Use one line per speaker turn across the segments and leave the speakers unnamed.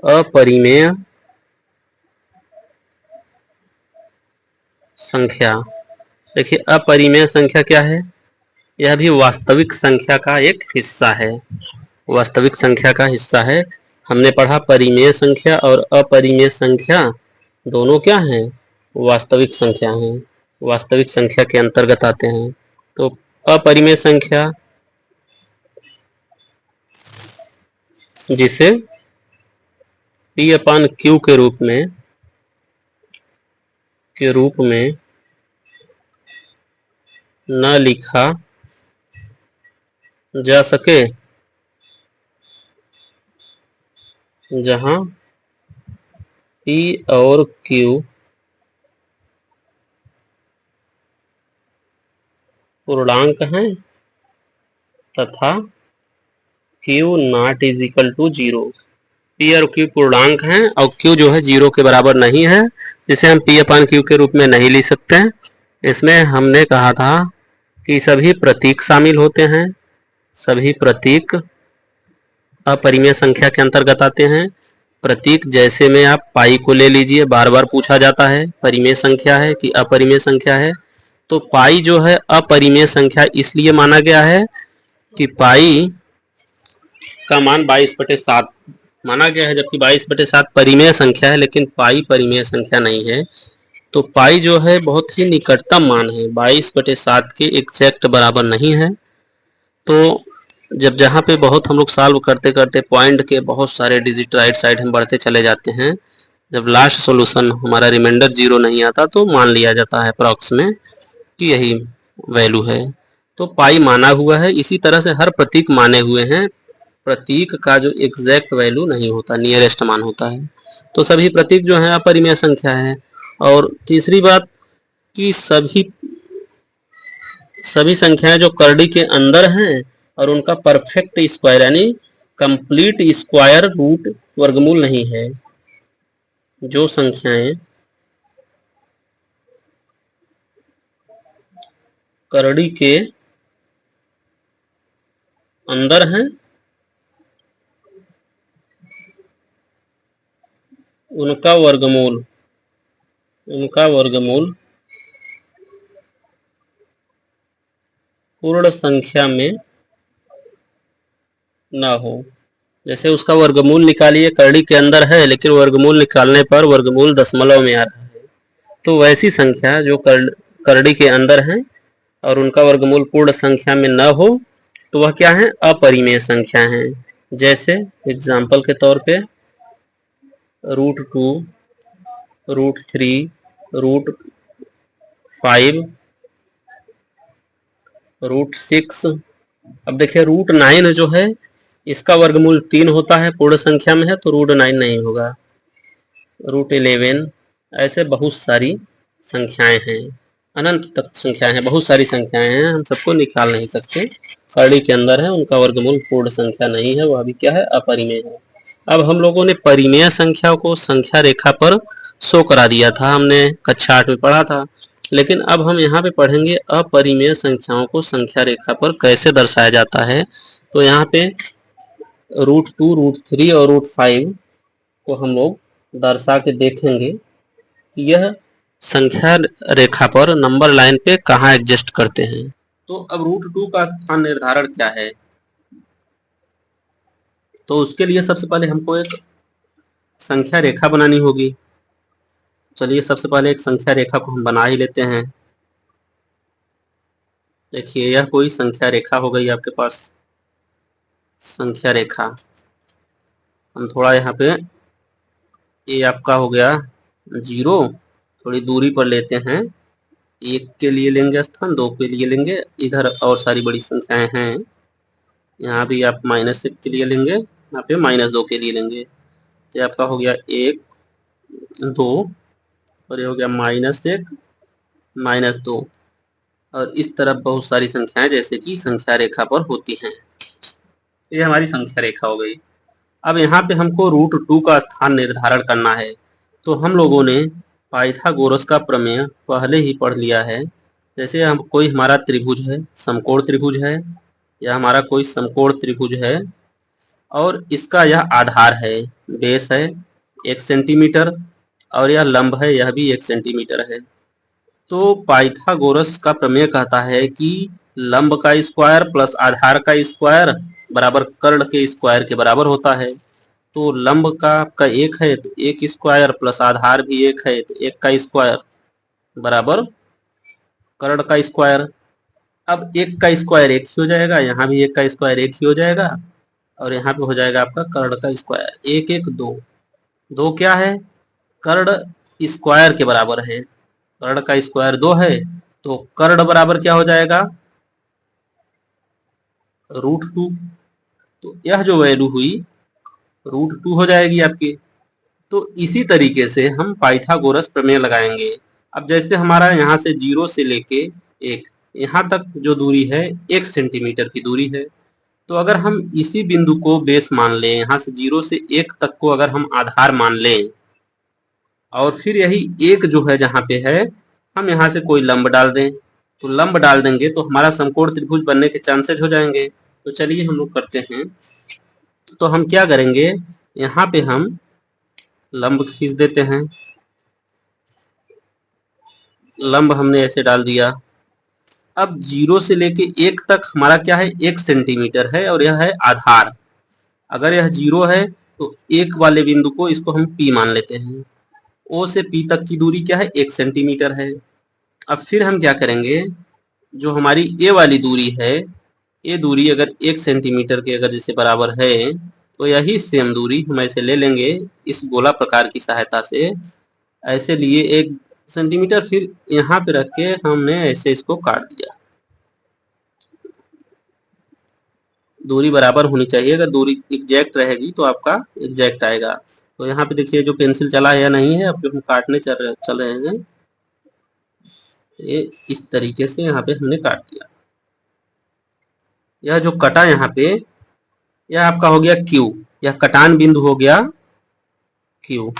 अपरिमेय संख्या। देखिए अपरिमेय संख्या क्या है, यह भी वास्तविक संख्या का एक हिस्सा है, वास्तविक संख्या का हिस्सा है। हमने पढ़ा परिमेय संख्या और अपरिमेय संख्या दोनों क्या हैं, वास्तविक संख्या हैं, वास्तविक संख्या के अंतर्गत आते हैं। तो अपरिमेय संख्या जिसे P अपान Q के रूप में न लिखा जा सके, जहां P और Q पूर्णांक हैं तथा Q not is equal to 0। P और Q पूर्णांक हैं और Q जो है 0 के बराबर नहीं है, जिसे हम P अपान Q के रूप में नहीं लिख सकते। इसमें हमने कहा था कि सभी प्रतीक शामिल होते हैं, सभी प्रतीक अपरिमेय संख्या के अंतर्गत आते हैं। प्रतीक जैसे में आप पाई को ले लीजिए, बार बार पूछा जाता है परिमेय संख्या है कि अपरिमेय संख्या है। तो पाई जो है अपरिमेय संख्या इसलिए माना गया है कि पाई का मान 22/7 माना गया है, जबकि 22/7 परिमेय संख्या है, लेकिन पाई परिमेय संख्या नहीं है। तो पाई जो है बहुत ही निकटतम मान है, 22/7 के एग्जैक्ट बराबर नहीं है। तो जब जहाँ पे बहुत हम लोग सॉल्व करते करते पॉइंट के बहुत सारे डिजिट राइट साइड हम बढ़ते चले जाते हैं, जब लास्ट सॉल्यूशन हमारा रिमाइंडर 0 नहीं आता तो मान लिया जाता है अप्रॉक्स में कि यही वैल्यू है। तो पाई माना हुआ है, इसी तरह से हर प्रतीक माने हुए हैं। प्रतीक का जो एग्जैक्ट वैल्यू नहीं होता, नियरेस्ट मान होता है। तो सभी प्रतीक जो हैं अपरिमेय संख्या है। और तीसरी बात कि सभी संख्याएं जो करड़ी के अंदर हैं और उनका परफेक्ट स्क्वायर यानी कंप्लीट स्क्वायर रूट वर्गमूल नहीं है, जो संख्याएं करड़ी के अंदर हैं उनका वर्गमूल पूर्ण संख्या में ना हो। जैसे उसका वर्गमूल निकालिए, करड़ी के अंदर है लेकिन वर्गमूल निकालने पर वर्गमूल दशमलव में आ रहा है, तो वैसी संख्या जो करड़ी के अंदर है और उनका वर्गमूल पूर्ण संख्या में न हो तो वह क्या है, अपरिमेय संख्या है। जैसे एग्जाम्पल के तौर पे √2, √3, √5, √6। अब देखिए √9 जो है इसका वर्गमूल 3 होता है, पूर्ण संख्या में है तो √9 नहीं होगा। √11, ऐसे बहुत सारी संख्याएं हैं, अनंत तक संख्याएं हैं, बहुत सारी संख्याएं हैं, हम सबको निकाल नहीं सकते। करड़ी के अंदर है, उनका वर्गमूल पूर्ण संख्या नहीं है, वह भी क्या है, अपरिमेय है। अब हम लोगों ने परिमेय संख्या को संख्या रेखा पर शो करा दिया था, हमने कक्षा 8 में पढ़ा था। लेकिन अब हम यहाँ पे पढ़ेंगे अपरिमेय संख्याओं को संख्या रेखा पर कैसे दर्शाया जाता है। तो यहाँ पे √2, √3 और √5 को हम लोग दर्शा के देखेंगे कि यह संख्या रेखा पर नंबर लाइन पे कहाँ एडजस्ट करते हैं। तो अब √2 का स्थान निर्धारण क्या है, तो उसके लिए सबसे पहले हमको एक संख्या रेखा बनानी होगी। चलिए सबसे पहले एक संख्या रेखा को हम बना ही लेते हैं। देखिए यह कोई संख्या रेखा हो गई आपके पास, संख्या रेखा। हम थोड़ा यहाँ पे ये आपका हो गया 0, थोड़ी दूरी पर लेते हैं, 1 के लिए लेंगे स्थान, 2 के लिए लेंगे, इधर और सारी बड़ी संख्याएं हैं, यहाँ भी आप -1 के लिए लेंगे, यहाँ पे -2 के लिए लेंगे। तो आपका हो गया 1, 2 और ये हो गया -1, -2। और इस तरफ बहुत सारी संख्याएं जैसे कि संख्या रेखा पर होती हैं। ये हमारी संख्या रेखा हो गई। अब यहाँ पे हमको √2 का स्थान निर्धारण करना है। तो हम लोगों ने पाइथागोरस का प्रमेय पहले ही पढ़ लिया है। जैसे हम कोई हमारा त्रिभुज है, समकोण त्रिभुज है, या हमारा कोई समकोण त्रिभुज है, और इसका यह आधार है, बेस है 1 सेंटीमीटर, और यह लंब है, यह भी 1 सेंटीमीटर है। तो पाइथागोरस का प्रमेय कहता है कि लंब का स्क्वायर प्लस आधार का स्क्वायर बराबर कर्ण के स्क्वायर के बराबर होता है। तो लंब का आपका 1 है तो 1 स्क्वायर प्लस आधार भी 1 है तो 1 का स्क्वायर बराबर कर्ण का स्क्वायर। अब 1 का स्क्वायर 1 ही हो जाएगा, यहाँ भी 1 का स्क्वायर 1 ही हो जाएगा, और यहाँ पे हो जाएगा आपका कर्ण का स्क्वायर 1 1 2। 2 क्या है? कर्ण स्क्वायर के बराबर है, कर्ण का स्क्वायर 2 है, तो कर्ण बराबर क्या हो जाएगा? √2। तो यह जो वैल्यू हुई √2 हो जाएगी आपकी। तो इसी तरीके से हम पाइथागोरस प्रमेय लगाएंगे। अब जैसे हमारा यहाँ से 0 से लेके 1 यहाँ तक जो दूरी है 1 सेंटीमीटर की दूरी है। तो अगर हम इसी बिंदु को बेस मान लें, यहाँ से 0 से 1 तक को अगर हम आधार मान लें, और फिर यही 1 जो है जहाँ पे है हम यहाँ से कोई लंब डाल दें, तो लंब डाल देंगे तो हमारा समकोण त्रिभुज बनने के चांसेस हो जाएंगे। तो चलिए हम लोग करते हैं। तो हम क्या करेंगे, यहाँ पे हम लंब खींच देते हैं। लंब हमने ऐसे डाल दिया। अब 0 से लेके 1 तक हमारा क्या है? 1 सेंटीमीटर है, और यह है आधार। अगर यह 0 है तो 1 वाले बिंदु को इसको हम P मान लेते हैं। O से P तक की दूरी क्या है? 1 सेंटीमीटर है। अब फिर हम क्या करेंगे, जो हमारी A वाली दूरी है, ये दूरी अगर 1 सेंटीमीटर के अगर जैसे बराबर है, तो यही सेम दूरी हम ऐसे ले लेंगे इस गोला प्रकार की सहायता से। ऐसे लिए 1 सेंटीमीटर, फिर यहाँ पे रख के हमने ऐसे इसको काट दिया। दूरी बराबर होनी चाहिए, अगर दूरी एग्जैक्ट रहेगी तो आपका एग्जैक्ट आएगा। तो यहाँ पे देखिए जो पेंसिल चला है या नहीं है, अब जो हम काटने चल रहे हैं, ये इस तरीके से यहाँ पे हमने काट दिया। यह जो कटा यहाँ पे, यह आपका हो गया Q, यह कटान बिंदु हो गया Q,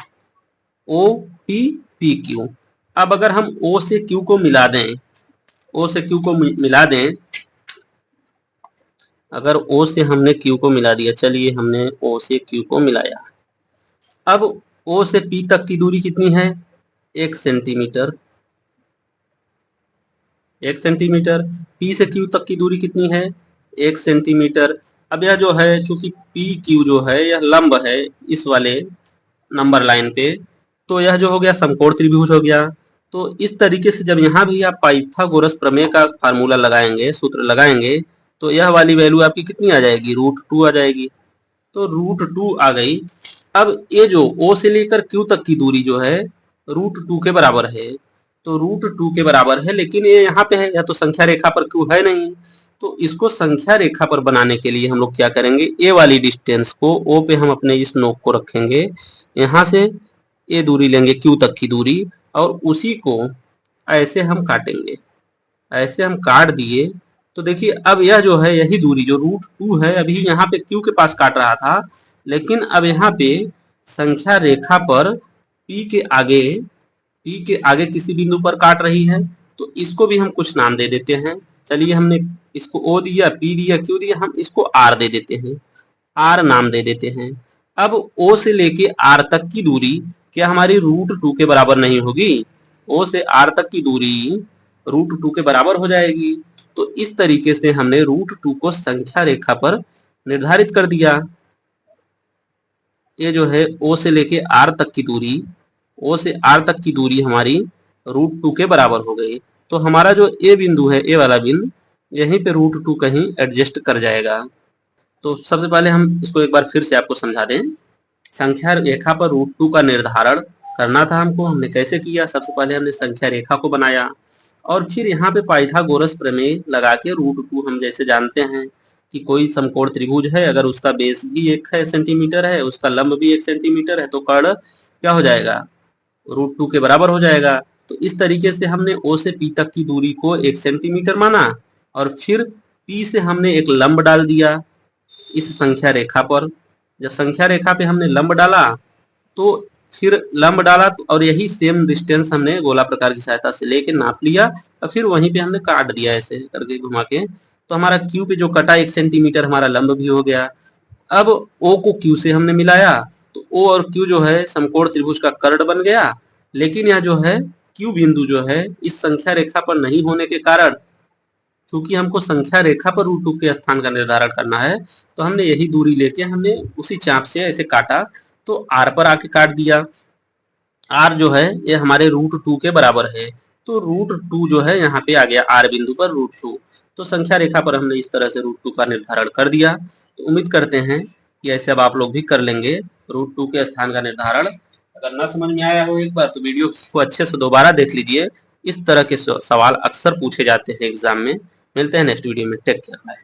O P P Q। अब अगर हम O से Q को मिला दें, O से Q को मिला दें, अगर O से हमने Q को मिला दिया, चलिए हमने O से Q को मिलाया। अब O से P तक की दूरी कितनी है? 1 सेंटीमीटर। 1 सेंटीमीटर। P से Q तक की दूरी कितनी है? 1 सेंटीमीटर। अब यह जो है, चूंकि पी क्यू जो है यह लंब है इस वाले नंबर लाइन पे, तो यह जो हो गया समकोण त्रिभुज हो गया। तो इस तरीके से जब यहाँ भी आप पाइथागोरस प्रमेय का फार्मूला लगाएंगे, सूत्र लगाएंगे, तो यह वाली वैल्यू आपकी कितनी आ जाएगी? √2 आ जाएगी। तो √2 आ गई। अब ये जो O से लेकर Q तक की दूरी जो है √2 के बराबर है, तो √2 के बराबर है, लेकिन ये यहाँ पे है, या तो संख्या रेखा पर Q है नहीं। तो इसको संख्या रेखा पर बनाने के लिए हम लोग क्या करेंगे, ए वाली डिस्टेंस को O पे हम अपने इस नोक को रखेंगे, यहाँ से ये दूरी लेंगे Q तक की दूरी, और उसी को ऐसे हम काटेंगे। ऐसे हम काट दिए तो देखिए अब यह जो है यही दूरी जो √2 है, अभी यहाँ पे Q के पास काट रहा था, लेकिन अब यहाँ पे संख्या रेखा पर P के आगे किसी बिंदु पर काट रही है, तो इसको भी हम कुछ नाम दे देते हैं। चलिए हमने इसको O दिया, P दिया, Q दिया, हम इसको R दे देते हैं, R नाम दे देते हैं। अब O से लेके R तक की दूरी क्या हमारी √2 के बराबर नहीं होगी? O से R तक की दूरी √2 के बराबर हो जाएगी। तो इस तरीके से हमने √2 को संख्या रेखा पर निर्धारित कर दिया। ये जो है O से लेके R तक की दूरी, O से R तक की दूरी हमारी √2 के बराबर हो गई। तो हमारा जो ए बिंदु है, ए वाला बिंदु, यहीं पे √2 कहीं एडजस्ट कर जाएगा। तो सबसे पहले हम इसको एक बार फिर से आपको समझा दें। संख्या रेखा पर √2 का निर्धारण करना था हमको, हमने कैसे किया? सबसे पहले हमने संख्या रेखा को बनाया, और फिर यहाँ पे पाइथागोरस प्रमेय लगा के √2 हम जैसे जानते हैं कि कोई समकोण त्रिभुज है, अगर उसका बेस भी 1 सेंटीमीटर है, उसका लंब भी 1 सेंटीमीटर है, तो कर्ण क्या हो जाएगा? √2 के बराबर हो जाएगा। तो इस तरीके से हमने O से P तक की दूरी को 1 सेंटीमीटर माना, और फिर P से हमने एक लंब डाल दिया इस संख्या रेखा पर। जब संख्या रेखा पे हमने लंब डाला, तो फिर लंब डाला और यही सेम डिस्टेंस हमने गोला प्रकार की सहायता से लेके नाप लिया, और फिर वहीं पे हमने काट दिया ऐसे करके घुमा के। तो हमारा Q पे जो कटा 1 सेंटीमीटर हमारा लंब भी हो गया। अब ओ को क्यू से हमने मिलाया तो ओ और क्यू जो है समकोण त्रिभुज का कर्ण बन गया, लेकिन यह जो है क्यू बिंदु जो है इस संख्या रेखा पर नहीं होने के कारण, चूंकि हमको संख्या रेखा पर रूट 2 के स्थान का निर्धारण करना है, तो हमने यही दूरी लेके हमने उसी चाप से ऐसे काटा, तो आर पर आके काट दिया। आर जो है ये हमारे रूट 2 के बराबर है, तो रूट 2 जो है यहाँ पे आ गया आर बिंदु पर रूट 2। तो संख्या रेखा पर हमने इस तरह से रूट 2 का निर्धारण कर दिया। तो उम्मीद करते हैं कि ऐसे अब आप लोग भी कर लेंगे रूट 2 के स्थान का निर्धारण। अगर ना समझ में आया हो एक बार तो वीडियो को अच्छे से दोबारा देख लीजिए। इस तरह के सवाल अक्सर पूछे जाते हैं एग्जाम में। मिलते हैं नेक्स्ट वीडियो में। Take care, bye.